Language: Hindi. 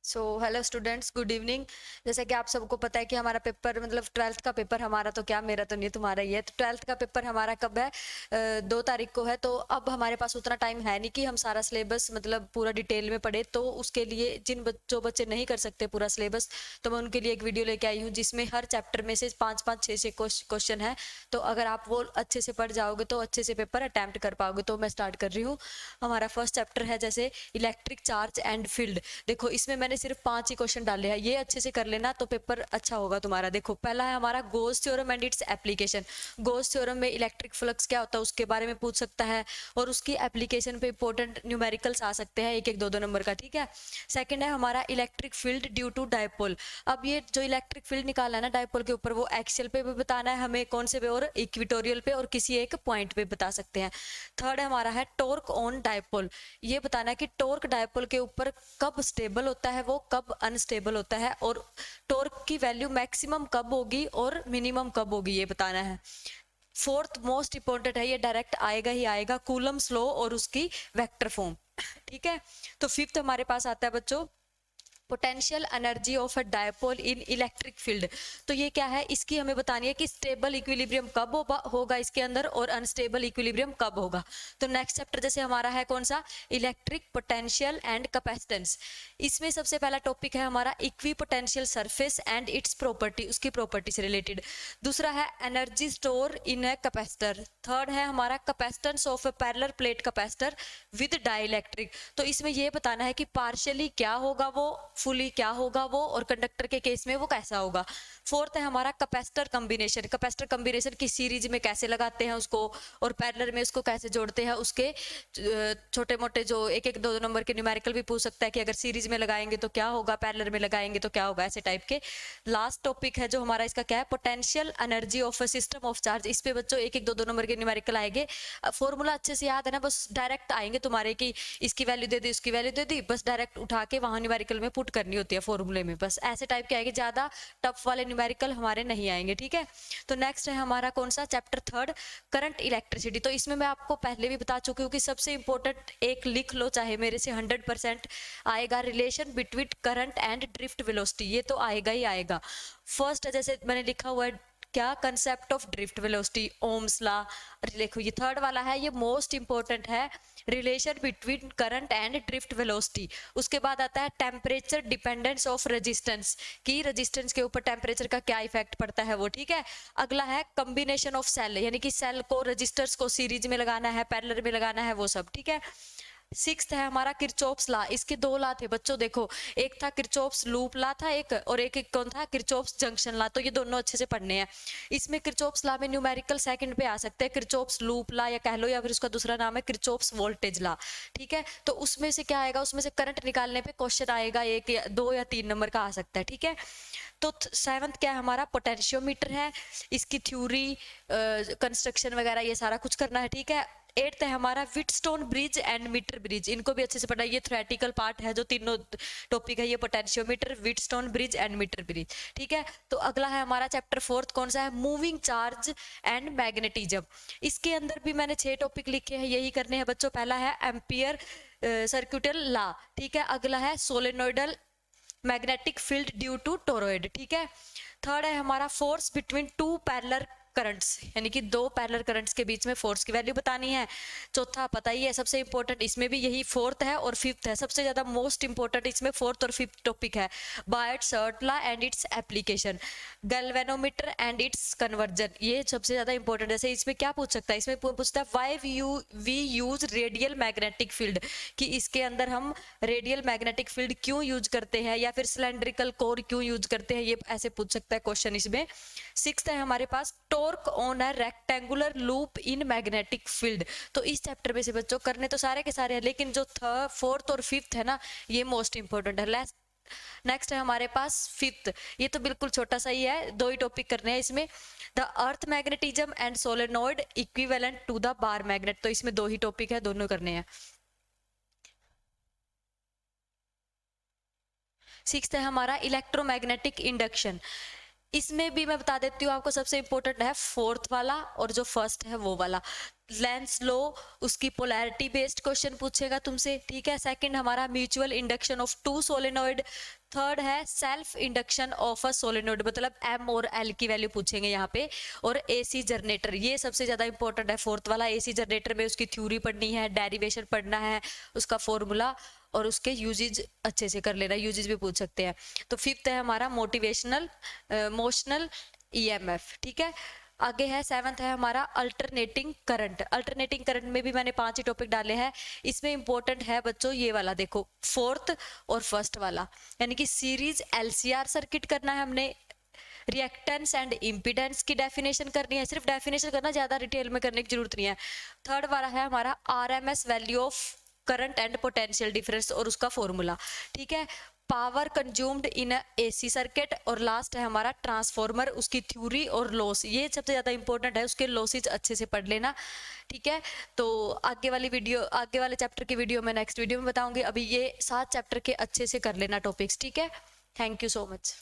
Hello students, good evening. जैसे कि आप सबको पता है कि हमारा पेपर मतलब ट्वेल्थ का पेपर हमारा तो क्या, मेरा तो नहीं, तुम्हारा ही है। तो ट्वेल्थ का पेपर हमारा कब है? 2 तारीख को है। तो अब हमारे पास उतना टाइम है नहीं कि हम सारा सिलेबस मतलब पूरा डिटेल में पढ़े। तो उसके लिए जो बच्चे नहीं कर सकते पूरा सिलेबस, तो मैं उनके लिए एक वीडियो लेके आई हूँ जिसमें हर चैप्टर में से 5-5 6-6 क्वेश्चन है। तो अगर आप वो अच्छे से पढ़ जाओगे तो अच्छे से पेपर अटैम्प्ट कर पाओगे। तो मैं स्टार्ट कर रही हूँ। हमारा फर्स्ट चैप्टर है जैसे इलेक्ट्रिक चार्ज एंड फील्ड। देखो इसमें मैंने सिर्फ 5 ही क्वेश्चन डाले हैं, ये अच्छे से कर लेना तो पेपर अच्छा होगा तुम्हारा। देखो पहला है हमारा गोस theorem and its application. Goes theorem में इलेक्ट्रिक फ्लक्स क्या होता है उसके बारे में पूछ सकता है, और उसकी एप्लीकेशन पे इंपॉर्टेंट न्यूमेरिकल्स आ सकते हैं, एक एक दो दो नंबर का, ठीक है। सेकंड है हमारा electric field due to dipole. अब ये जो इलेक्ट्रिक फील्ड निकाला है ना डायपोल के ऊपर, वो एक्सियल पे भी बताना है हमें, कौन से पे, और इक्वेटोरियल पे, और किसी एक पॉइंट पे बता सकते हैं। थर्ड हमारा है टॉर्क ऑन डायपोल। ये बताना है कि टॉर्क डायपोल के ऊपर कब स्टेबल होता है, वो कब अनस्टेबल होता है, और टॉर्क की वैल्यू मैक्सिमम कब होगी और मिनिमम कब होगी, ये बताना है। फोर्थ मोस्ट इंपॉर्टेंट है, ये डायरेक्ट आएगा ही आएगा, कूलम्स लॉ और उसकी वेक्टर फॉर्म, ठीक है। तो फिफ्थ हमारे पास आता है बच्चों potential energy of a dipole in electric field. तो ये क्या है, इसकी हमें बतानी है कि स्टेबल इक्विलिब्रियम कब होगा इसके अंदर, और अनस्टेबल इक्विलिब्रियम कब होगा। तो नेक्स्ट चैप्टर जैसे हमारा है कौन सा, इलेक्ट्रिक पोटेंशियल एंड कैपेसिटेंस। इसमें सबसे पहला टॉपिक है हमारा equi potential surface and it's property, उसकी प्रॉपर्टी से रिलेटेड। दूसरा है energy store in a capacitor. Third है हमारा capacitance of A parallel plate capacitor with dielectric. तो इसमें ये बताना है कि पार्शियली क्या होगा वो, फुली क्या होगा वो, और कंडक्टर के केस में वो कैसा होगा। फोर्थ है हमारा कैपेसिटर कॉम्बिनेशन। कैपेसिटर कॉम्बिनेशन की सीरीज में कैसे लगाते हैं उसको, और पैरेलल में उसको कैसे जोड़ते हैं, उसके छोटे मोटे जो एक एक दो दो नंबर के न्यूमेरिकल भी पूछ सकता है कि अगर सीरीज में लगाएंगे तो क्या होगा, पैरेलल में लगाएंगे तो क्या होगा, ऐसे टाइप के। लास्ट टॉपिक है जो हमारा इसका क्या है, potential energy of a system of charge. इस पे बच्चों एक एक दो दो नंबर के न्यूमेरिकल आएंगे। फॉर्मूला अच्छे से याद है ना, बस डायरेक्ट आएंगे तुम्हारे की इसकी वैल्यू दे दी उसकी वैल्यू दे दी, बस डायरेक्ट उठा के वहां न्यूमेरिकल में पुट करनी होती है फॉर्मूले में, बस ऐसे टाइप के आएंगे, ज्यादा टफ वाले न्यूमेरिकल हमारे नहीं आएंगे, ठीक है। तो नेक्स्ट है हमारा कौन सा, चैप्टर थर्ड करंट इलेक्ट्रिसिटी। तो इसमें मैं आपको पहले भी बता चुकी हूँ कि सबसे इंपॉर्टेंट एक लिख लो चाहे मेरे से, 100% आएगा, relation between current and drift velocity, ये तो आएगा ही आएगा। फर्स्ट है जैसे मैंने लिखा हुआ है क्या, concept of drift velocity, Ohm's law. देखो ये थर्ड वाला है, ये मोस्ट इंपॉर्टेंट है, relation between current and drift velocity. उसके बाद आता है टेम्परेचर डिपेंडेंस ऑफ रेजिस्टेंस, कि रेजिस्टेंस के ऊपर टेम्परेचर का क्या इफेक्ट पड़ता है वो, ठीक है। अगला है कॉम्बिनेशन ऑफ सेल, यानी कि सेल को रजिस्टर्स को सीरीज में लगाना है, पैरेलल में लगाना है, वो सब, ठीक है। सिक्स्थ है हमारा किरचॉफ्स लॉ। इसके दो लॉ थे बच्चों, देखो एक था किरचॉफ्स लूप लॉ था एक, और एक एक कौन था, किरचॉफ्स जंक्शन लॉ। तो ये दोनों अच्छे से पढ़ने हैं। इसमें किरचॉफ्स लॉ में न्यूमेरिकल सेकंड पे आ सकते हैं, किरचॉफ्स लूप लॉ या कह लो, या फिर उसका दूसरा नाम है किरचॉफ्स वोल्टेज लॉ, ठीक है। तो उसमें से क्या आएगा, उसमें से करंट निकालने पे क्वेश्चन आएगा, एक या दो या तीन नंबर का आ सकता है, ठीक है। तो सेवंथ क्या है हमारा, पोटेंशियोमीटर है, इसकी थ्योरी कंस्ट्रक्शन वगैरह ये सारा कुछ करना है, ठीक है। एट्थ है हमारा Wheatstone bridge and metre bridge, इनको भी अच्छे से पढ़ना, ये थ्योरेटिकल पार्ट है, जो तीनों टॉपिक है ये potentiometer, Wheatstone bridge and metre bridge, ठीक है। तो अगला है हमारा चैप्टर फोर्थ कौन सा है, मूविंग चार्ज एंड मैग्नेटिज्म। इसके अंदर भी मैंने 6 टॉपिक लिखे हैं, यही करने हैं बच्चों। पहला है एम्पियर सर्क्यूटल लॉ, ठीक है। अगला है solenoidal magnetic field due to toroid, ठीक है। थर्ड है हमारा force between two parallel currents, यानी कि दो पैरेलल करंट्स के बीच में फोर्स की वैल्यू बतानी है। चौथा पता ही है सबसे इंपॉर्टेंट, इसमें भी यही फोर्थ है, और फिफ्थ है सबसे ज्यादा मोस्ट इंपॉर्टेंट, इसमें फोर्थ और फिफ्थ टॉपिक है Biot Savart law and its application, galvanometer and its conversion, ये सबसे ज्यादा इंपॉर्टेंट है। जैसे इसमें क्या पूछ सकता है, इसमें पूछता है why we use radial magnetic field, कि इसके अंदर हम रेडियल मैग्नेटिक फील्ड क्यों यूज करते हैं, या फिर सिलेंड्रिकल कोर क्यों यूज करते हैं, ये ऐसे पूछ सकता है क्वेश्चन इसमें। सिक्स्थ है हमारे पास torque on a rectangular loop in magnetic field. तो इस चैप्टर में से बच्चों करने तो सारे के सारे हैं, लेकिन जो थर्ड फोर्थ और फिफ्थ है ना, ये मोस्ट इंपॉर्टेंट है। नेक्स्ट है हमारे पास फिफ्थ, ये तो बिल्कुल छोटा सा ही है, दो ही टॉपिक करने हैं इसमें, the earth magnetism and solenoid equivalent to the bar magnet. तो इसमें दो ही टॉपिक है, दोनों करने हैं। सिक्स्थ है हमारा इलेक्ट्रोमैग्नेटिक इंडक्शन। इसमें भी मैं बता देती हूँ आपको, सबसे इंपॉर्टेंट है फोर्थ वाला और जो फर्स्ट है वो वाला। लेंस लो, उसकी पोलैरिटी बेस्ड क्वेश्चन पूछेगा तुमसे, ठीक है। सेकंड हमारा mutual induction of two solenoid. Third है self induction of a solenoid, मतलब एम और एल की वैल्यू पूछेंगे यहाँ पे। और एसी जनरेटर, ये सबसे ज्यादा इंपॉर्टेंट है फोर्थ वाला। एसी जनरेटर में उसकी थ्योरी पढ़नी है, डेरिवेशन पढ़ना है, उसका फॉर्मूला और उसके यूजेज अच्छे से कर लेना, यूजेज भी पूछ सकते हैं। तो फिफ्थ है हमारा मोटिवेशनल मोशनल ईएमएफ, ठीक है। आगे है सेवंथ है हमारा अल्टरनेटिंग करंट। अल्टरनेटिंग करंट में भी मैंने 5 ही टॉपिक डाले हैं। इसमें इंपॉर्टेंट है बच्चों ये वाला, देखो फोर्थ और फर्स्ट वाला, यानी कि सीरीज एलसीआर सर्किट करना है हमने। रिएक्टेंस एंड इम्पीडेंस की डेफिनेशन करनी है, सिर्फ डेफिनेशन करना, ज्यादा डिटेल में करने की जरूरत नहीं है। थर्ड वाला है हमारा RMS value of current and potential difference और उसका फॉर्मूला, ठीक है। Power consumed in AC circuit, और लास्ट है हमारा ट्रांसफॉर्मर, उसकी थ्योरी और लॉस, ये सबसे ज्यादा इंपॉर्टेंट है, उसके लॉसेज अच्छे से पढ़ लेना, ठीक है। तो आगे वाले चैप्टर की वीडियो मैं नेक्स्ट वीडियो में बताऊंगी। अभी ये 7 चैप्टर के अच्छे से कर लेना टॉपिक्स, ठीक है। Thank you so much.